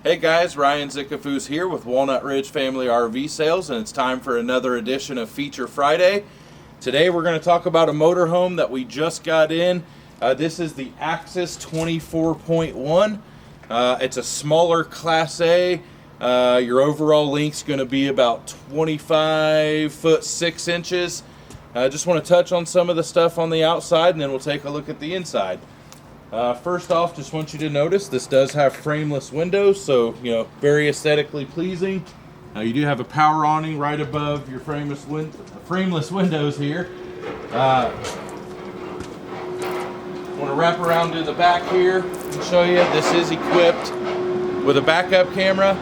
Hey guys, Ryan Zickafus here with Walnut Ridge Family RV Sales, and it's time for another edition of Feature Friday. Today we're going to talk about a motorhome that we just got in. This is the Axis 24.1. It's a smaller Class A. Your overall length's going to be about 25 foot 6 inches. I just want to touch on some of the stuff on the outside, and then we'll take a look at the inside. First off, just want you to notice this does have frameless windows, so very aesthetically pleasing. You do have a power awning right above your frameless windows here. Want to wrap around to the back here and show you this is equipped with a backup camera,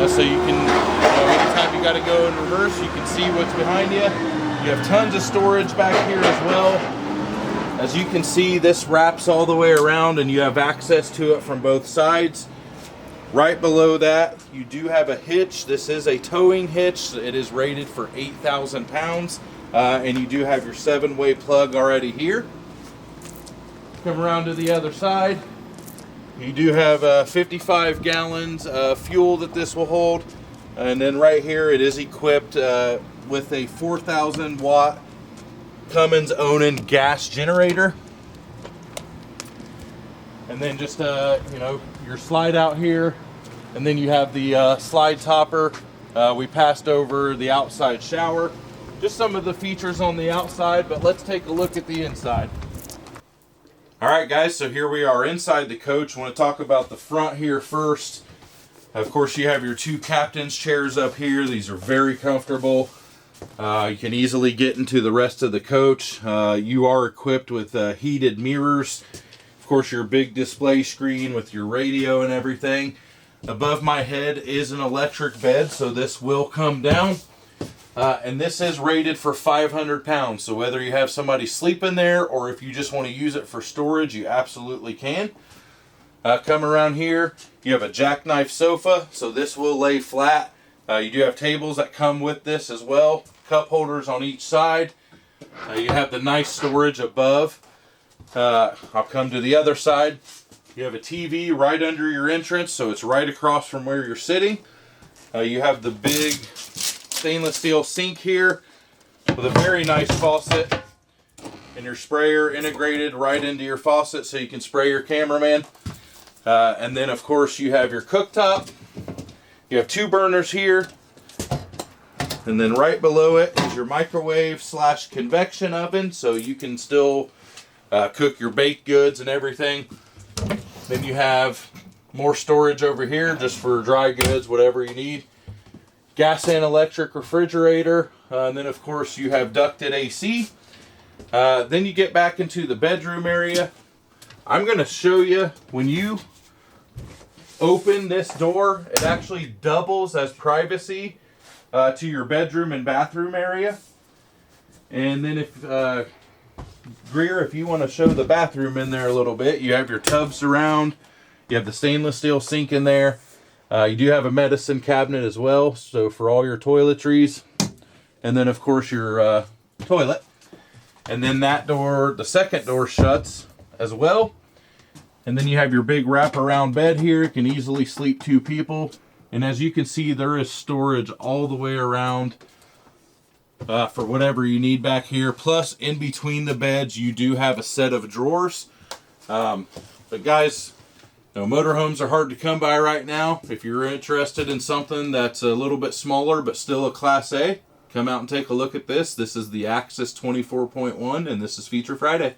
so you can, anytime you got to go in reverse, you can see what's behind you. You have tons of storage back here as well. As you can see, this wraps all the way around and you have access to it from both sides. Right below that, you do have a hitch. This is a towing hitch. It is rated for 8,000 pounds. And you do have your 7-way plug already here. Come around to the other side. You do have 55 gallons of fuel that this will hold. And then right here, it is equipped with a 4,000 watt Cummins Onan gas generator. And then just your slide out here, and then you have the slide topper. We passed over the outside shower. Just some of the features on the outside, but let's take a look at the inside. Alright guys, so here we are inside the coach. I want to talk about the front here first. Of course, you have your two captain's chairs up here. These are very comfortable. You can easily get into the rest of the coach. You are equipped with heated mirrors. Of course, your big display screen with your radio and everything. Above my head is an electric bed, so this will come down. And this is rated for 500 pounds. So whether you have somebody sleeping there or if you just want to use it for storage, you absolutely can. Come around here, you have a Jackknife Sofa, so this will lay flat. You do have tables that come with this as well. Cup holders on each side. You have the nice storage above. I'll come to the other side. You have a TV right under your entrance, so it's right across from where you're sitting. You have the big stainless steel sink here with a very nice faucet, and your sprayer integrated right into your faucet so you can spray your cameraman. And then of course you have your cooktop. You have two burners here, and then right below it is your microwave / convection oven, so you can still cook your baked goods and everything. Then you have more storage over here just for dry goods, whatever you need. Gas and electric refrigerator, and then of course you have ducted AC. Then you get back into the bedroom area. I'm going to show you when you open this door, it actually doubles as privacy to your bedroom and bathroom area. And then if Greer, if you want to show the bathroom in there a little bit, you have your tub surround, you have the stainless steel sink in there. You do have a medicine cabinet as well, so for all your toiletries. And then of course your toilet. And then that door, the second door, shuts as well. And then you have your big wraparound bed here. It can easily sleep 2 people. And as you can see, there is storage all the way around for whatever you need back here. Plus, in between the beds, you do have a set of drawers. But guys, motorhomes are hard to come by right now. If you're interested in something that's a little bit smaller but still a Class A, come out and take a look at this. This is the Axis 24.1, and this is Feature Friday.